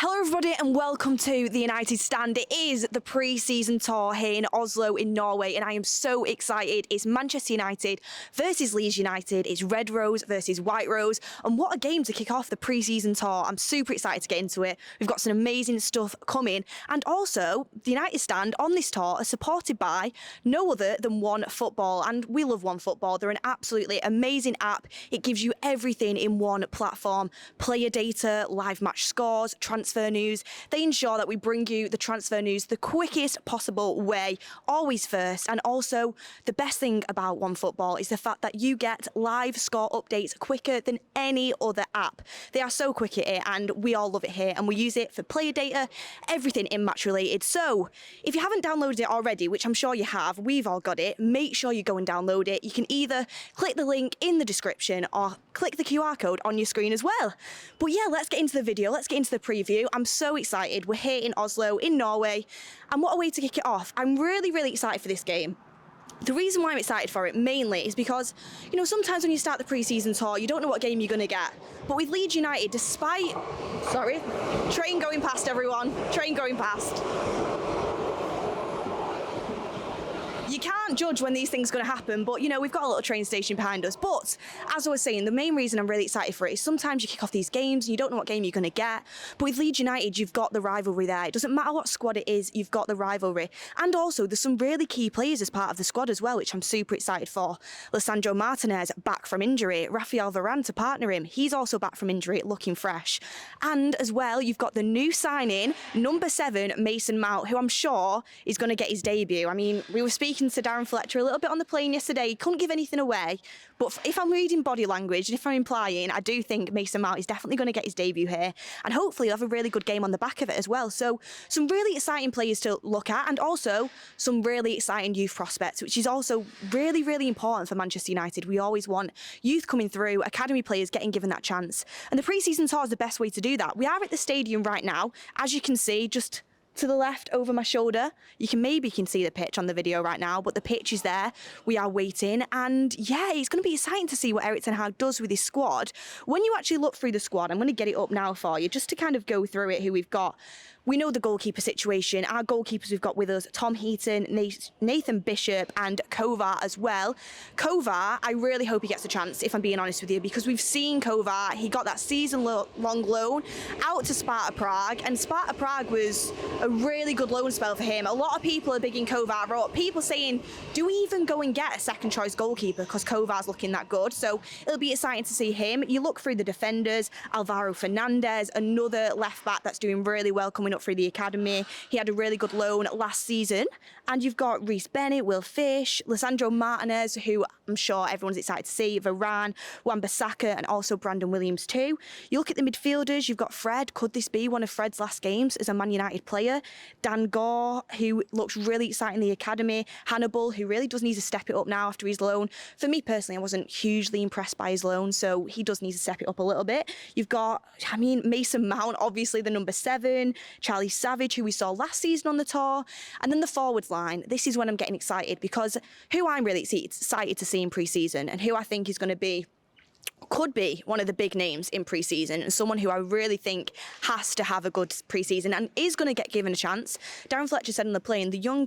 Hello everybody and welcome to the United Stand. It is the pre-season tour here in Oslo in Norway and I am so excited. It's Manchester United versus Leeds United. It's Red Rose versus White Rose, and what a game to kick off the pre-season tour. I'm super excited to get into it. We've got some amazing stuff coming, and also the United Stand on this tour are supported by no other than One Football, and we love One Football. They're an absolutely amazing app. It gives you everything in one platform: player data, live match scores, transfer news. They ensure that we bring you the transfer news the quickest possible way, always first. And also, the best thing about OneFootball is the fact that you get live score updates quicker than any other app. They are so quick at it, and we all love it here, and we use it for player data, everything in match related. So if you haven't downloaded it already, which I'm sure you have, we've all got it, make sure you go and download it. You can either click the link in the description or click the QR code on your screen as well. But yeah, let's get into the video, let's get into the preview. I'm so excited. We're here in Oslo in Norway, and what a way to kick it off. I'm really excited for this game. The reason why I'm excited for it mainly is because, you know, sometimes when you start the pre-season tour, you don't know what game you're going to get. But with Leeds United, despite... Sorry, train going past, everyone. Train going past. You can't judge when these things are going to happen, but, you know, we've got a little train station behind us. But, as I was saying, the main reason I'm really excited for it is sometimes you kick off these games and you don't know what game you're going to get. But with Leeds United, you've got the rivalry there. It doesn't matter what squad it is, you've got the rivalry. And also, there's some really key players as part of the squad as well, which I'm super excited for. Lisandro Martinez, back from injury. Rafael Varane to partner him. He's also back from injury, looking fresh. And, as well, you've got the new signing, number 7, Mason Mount, who I'm sure is going to get his debut. I mean, we were speaking to Darren Fletcher a little bit on the plane yesterday. He couldn't give anything away, but if I'm reading body language and if I'm implying, I do think Mason Mount is definitely going to get his debut here, and hopefully he'll have a really good game on the back of it as well. So some really exciting players to look at, and also some really exciting youth prospects, which is also really important for Manchester United. We always want youth coming through, academy players getting given that chance, and the pre-season tour is the best way to do that. We are at the stadium right now, as you can see, just to the left over my shoulder. You can see the pitch on the video right now, but the pitch is there. We are waiting, and yeah, it's going to be exciting to see what Erik ten Hag does with his squad. When you actually look through the squad, I'm going to get it up now for you just to kind of go through it, who we've got. We know the goalkeeper situation. Our goalkeepers we've got with us: Tom Heaton, Nathan Bishop, and Kovar as well. Kovar, I really hope he gets a chance, if I'm being honest with you, because we've seen Kovar. He got that season-long loan out to Sparta Prague, and Sparta Prague was a really good loan spell for him. A lot of people are bigging Kovar up. People saying, do we even go and get a second-choice goalkeeper because Kovar's looking that good? So it'll be exciting to see him. You look through the defenders: Alvaro Fernandez, another left-back that's doing really well coming up through the academy. He had a really good loan last season. And you've got Reece Bennett, Will Fish, Lisandro Martinez, who I'm sure everyone's excited to see, Varane, Wan-Bissaka, and also Brandon Williams too. You look at the midfielders, you've got Fred. Could this be one of Fred's last games as a Man United player? Dan Gore, who looks really exciting in the academy. Hannibal, who really does need to step it up now after his loan. For me personally, I wasn't hugely impressed by his loan, so he does need to step it up a little bit. You've got, Mason Mount, obviously the number 7, Charlie Savage, who we saw last season on the tour, and then the forwards line. This is when I'm getting excited, because who I'm really excited to see in pre-season, and who I think is going to be, could be one of the big names in pre-season, and someone who I really think has to have a good pre-season and is going to get given a chance. Darren Fletcher said on the plane, the young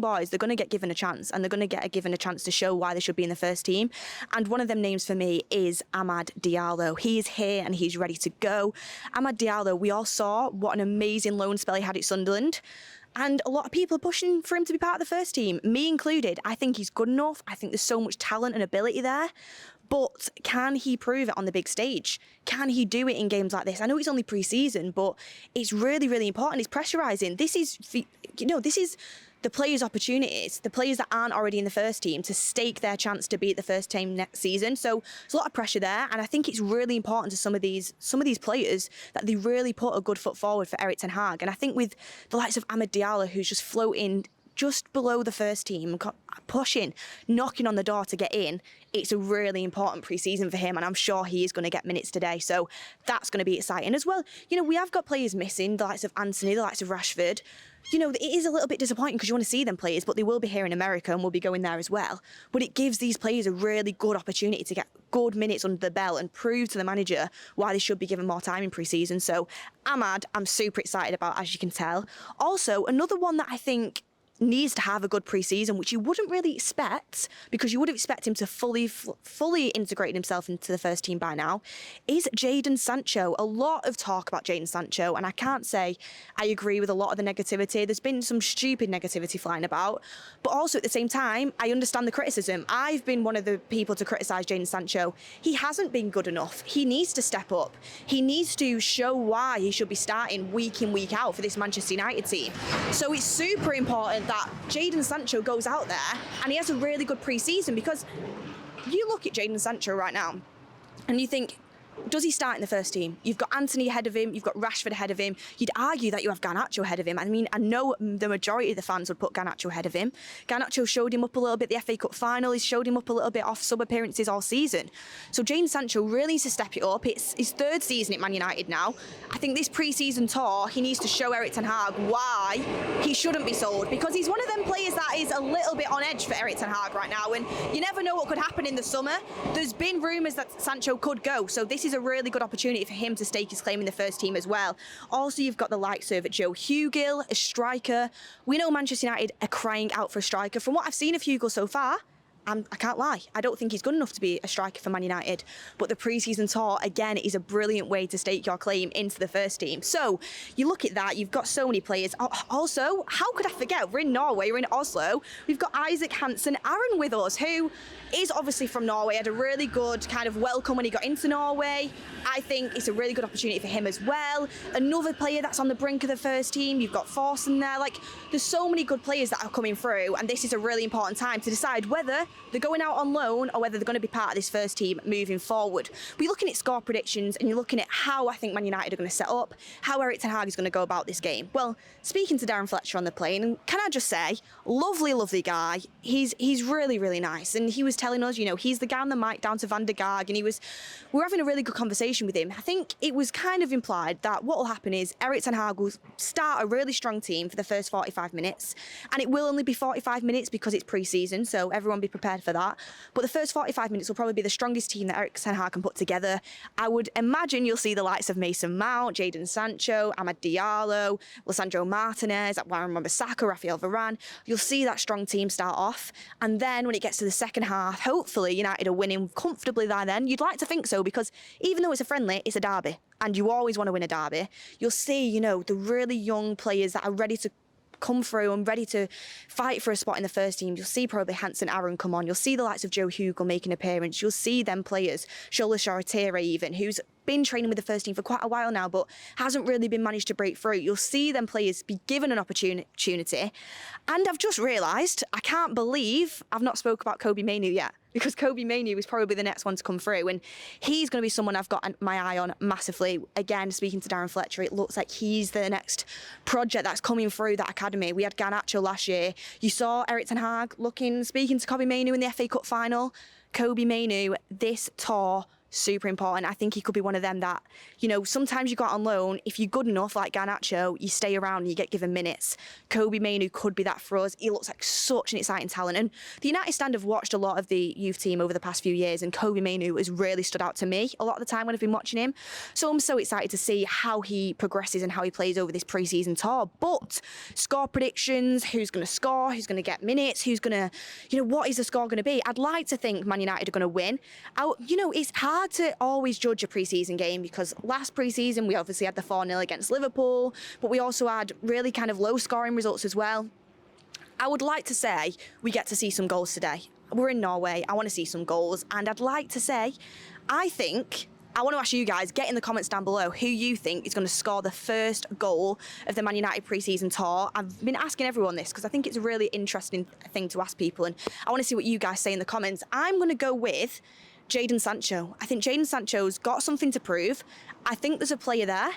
boys, they're going to get given a chance, and they're going to get given a chance to show why they should be in the first team. And one of them names for me is Amad Diallo. He is here and he's ready to go. Amad Diallo, we all saw what an amazing loan spell he had at Sunderland. And a lot of people are pushing for him to be part of the first team, me included. I think he's good enough. I think there's so much talent and ability there. But can he prove it on the big stage? Can he do it in games like this? I know it's only pre-season, but it's really important. It's pressurising. This is, this is the players' opportunities, the players that aren't already in the first team, to stake their chance to be at the first team next season. So there's a lot of pressure there, and I think it's really important to some of these players that they really put a good foot forward for Erik ten Hag. And I think with the likes of Ahmed Diallo, who's just floating just below the first team, pushing, knocking on the door to get in, it's a really important pre-season for him, and I'm sure he is going to get minutes today. So that's going to be exciting as well. You know, we have got players missing, the likes of Anthony, the likes of Rashford. You know, it is a little bit disappointing because you want to see them players, but they will be here in America and we'll be going there as well. But it gives these players a really good opportunity to get good minutes under the belt and prove to the manager why they should be given more time in pre-season. So Ahmed, I'm super excited about, as you can tell. Also, another one that I think needs to have a good pre-season, which you wouldn't really expect, because you would expect him to fully integrate himself into the first team by now, is Jadon Sancho. A lot of talk about Jadon Sancho, and I can't say I agree with a lot of the negativity. There's been some stupid negativity flying about, but also at the same time, I understand the criticism. I've been one of the people to criticise Jadon Sancho. He hasn't been good enough. He needs to step up. He needs to show why he should be starting week in, week out for this Manchester United team. So it's super important that Jadon Sancho goes out there and he has a really good pre-season, because you look at Jadon Sancho right now and you think, does he start in the first team? You've got Anthony ahead of him, you've got Rashford ahead of him. You'd argue that you have Garnacho ahead of him. I mean, I know the majority of the fans would put Garnacho ahead of him. Garnacho showed him up a little bit the FA Cup final, he's showed him up a little bit off sub-appearances all season. So Jadon Sancho really needs to step it up. It's his third season at Man United now. I think this pre-season tour, he needs to show Erik ten Hag why he shouldn't be sold, because he's one of them players that is a little bit on edge for Erik ten Hag right now, and you never know what could happen in the summer. There's been rumours that Sancho could go, so this is a really good opportunity for him to stake his claim in the first team as well. Also, you've got the likes of Joe Hugill, a striker. We know Manchester United are crying out for a striker. From what I've seen of Hugill so far, I can't lie, I don't think he's good enough to be a striker for Man United. But the pre-season tour, again, is a brilliant way to stake your claim into the first team. So you look at that, you've got so many players. Also, how could I forget, we're in Norway, we're in Oslo. We've got Isaac Hansen Aaron with us, who is obviously from Norway, had a really good kind of welcome when he got into Norway. I think it's a really good opportunity for him as well. Another player that's on the brink of the first team, you've got Forsen there. Like, there's so many good players that are coming through, and this is a really important time to decide whether they're going out on loan or whether they're going to be part of this first team moving forward. We're looking at score predictions and you're looking at how I think Man United are going to set up, how Erik ten Hag is going to go about this game. Well, speaking to Darren Fletcher on the plane, can I just say, lovely, lovely guy. He's really, really nice. And he was telling us, you know, he's the guy on the mic down to Van der Gaag, and we're having a really good conversation with him. I think it was kind of implied that what will happen is Erik ten Hag will start a really strong team for the first 45 minutes, and it will only be 45 minutes because it's pre-season, so everyone be prepared for that. But the first 45 minutes will probably be the strongest team that Erik ten Hag can put together. I would imagine you'll see the likes of Mason Mount, Jadon Sancho, Amad Diallo, Lisandro Martinez, Warren Wan-Bissaka, Rafael Varane. You'll see that strong team start off, and then when it gets to the second half, hopefully United are winning comfortably by then. You'd like to think so, because even though it's a friendly, it's a derby, and you always want to win a derby. You'll see, you know, the really young players that are ready to come through and ready to fight for a spot in the first team. You'll see probably Hansen Aaron come on. You'll see the likes of Joe Hugill make an appearance. You'll see them players, Shola Shoretire even, who's been training with the first team for quite a while now, but hasn't really been managed to break through. You'll see them players be given an opportunity. And I've just realised, I can't believe I've not spoke about Kobbie Mainu yet, because Kobbie Mainu is probably the next one to come through, and he's going to be someone I've got my eye on massively. Again, speaking to Darren Fletcher, it looks like he's the next project that's coming through that academy. We had Garnacho last year. You saw Erik ten Hag speaking to Kobbie Mainu in the FA Cup final. Kobbie Mainu, this tour, super important. I think he could be one of them that, you know, sometimes you go out on loan. If you're good enough, like Garnacho, you stay around and you get given minutes. Kobbie Mainu could be that for us. He looks like such an exciting talent. And the United stand have watched a lot of the youth team over the past few years, and Kobbie Mainu has really stood out to me a lot of the time when I've been watching him. So I'm so excited to see how he progresses and how he plays over this pre-season tour. But score predictions, who's going to score, who's going to get minutes, who's going to, you know, what is the score going to be? I'd like to think Man United are going to win. You know, it's hard to always judge a pre-season game, because last pre-season we obviously had the 4-0 against Liverpool, but we also had really kind of low scoring results as well. I would like to say we get to see some goals today. We're in Norway, I want to see some goals, and I'd like to say, I want to ask you guys, get in the comments down below who you think is going to score the first goal of the Man United pre-season tour. I've been asking everyone this because I think it's a really interesting thing to ask people, and I want to see what you guys say in the comments. I'm going to go with Jadon Sancho. I think Jadon Sancho's got something to prove. I think there's a player there.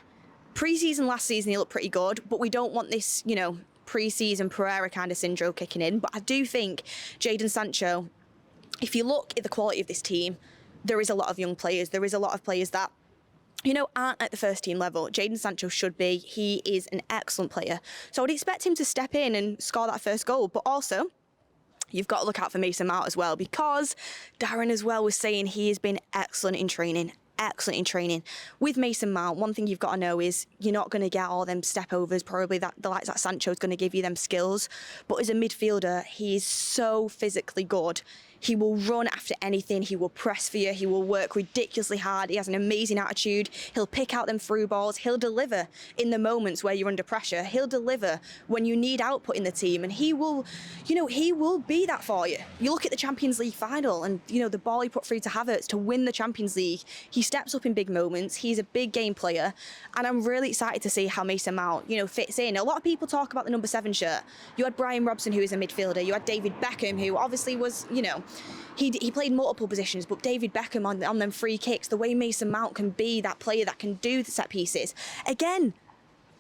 Pre-season last season, he looked pretty good, but we don't want this, you know, pre-season Pereira kind of syndrome kicking in, but I do think Jadon Sancho, if you look at the quality of this team, there is a lot of young players. There is a lot of players that, you know, aren't at the first team level. Jadon Sancho should be. He is an excellent player. So I would expect him to step in and score that first goal. But also, you've got to look out for Mason Mount as well, because Darren as well was saying he has been excellent in training. Excellent in training. With Mason Mount, one thing you've got to know is you're not going to get all them step overs, probably that the likes that Sancho is going to give you them skills. But as a midfielder, he is so physically good. He will run after anything. He will press for you. He will work ridiculously hard. He has an amazing attitude. He'll pick out them through balls. He'll deliver in the moments where you're under pressure. He'll deliver when you need output in the team. And he will, you know, he will be that for you. You look at the Champions League final and, you know, the ball he put through to Havertz to win the Champions League. He steps up in big moments. He's a big game player. And I'm really excited to see how Mason Mount, you know, fits in. A lot of people talk about the number 7 shirt. You had Brian Robson, who is a midfielder. You had David Beckham, who obviously was, you know, he played multiple positions, but David Beckham on them free kicks, the way Mason Mount can be that player that can do the set pieces. Again,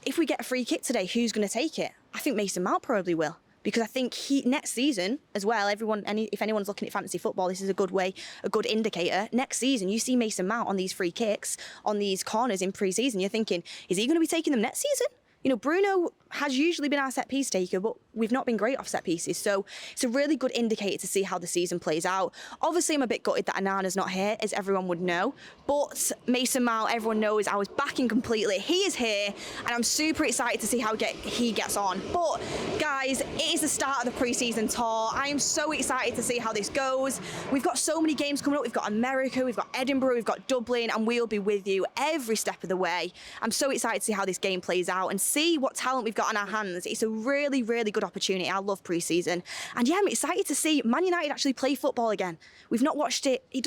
if we get a free kick today, who's going to take it? I think Mason Mount probably will, because I think next season as well, if anyone's looking at fantasy football, this is a good indicator. Next season, you see Mason Mount on these free kicks, on these corners in pre-season, you're thinking, is he going to be taking them next season? You know, Bruno has usually been our set piece taker, but we've not been great off set pieces. So it's a really good indicator to see how the season plays out. Obviously, I'm a bit gutted that Anana's not here, as everyone would know. But Mason Mount, everyone knows I was backing completely. He is here, and I'm super excited to see how he gets on. But guys, it is the start of the pre-season tour. I am so excited to see how this goes. We've got so many games coming up. We've got America, we've got Edinburgh, we've got Dublin, and we'll be with you every step of the way. I'm so excited to see how this game plays out and see what talent we've got on our hands. It's a really, really good opportunity. I love pre-season. And yeah, I'm excited to see Man United actually play football again. We've not watched it. It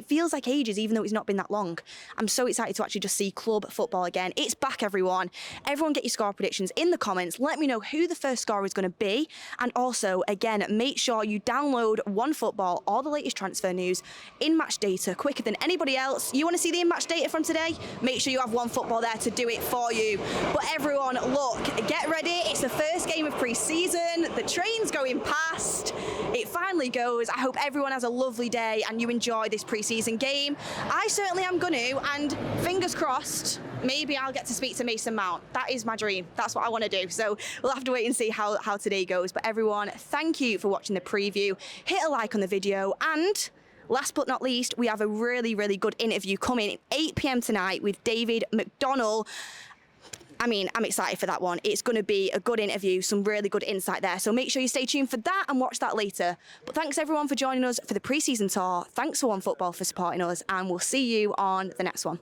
feels like ages, even though it's not been that long. I'm so excited to actually just see club football again. It's back, everyone. Everyone get your score predictions in the comments. Let me know who the first scorer is going to be. And also, again, make sure you download OneFootball, all the latest transfer news, in-match data, quicker than anybody else. You want to see the in-match data from today? Make sure you have OneFootball there to do it for you. But everyone, look, get ready. It's the first game of pre-season. The train's going past. It finally goes. I hope everyone has a lovely day and you enjoy this pre-season game. I certainly am going to, and fingers crossed, maybe I'll get to speak to Mason Mount. That is my dream. That's what I want to do. So we'll have to wait and see how today goes. But everyone, thank you for watching the preview. Hit a like on the video, and last but not least, we have a really, really good interview coming at 8 p.m. tonight with David McDonnell. I mean, I'm excited for that one. It's going to be a good interview, some really good insight there. So make sure you stay tuned for that and watch that later. But thanks everyone for joining us for the pre-season tour. Thanks for OneFootball for supporting us, and we'll see you on the next one.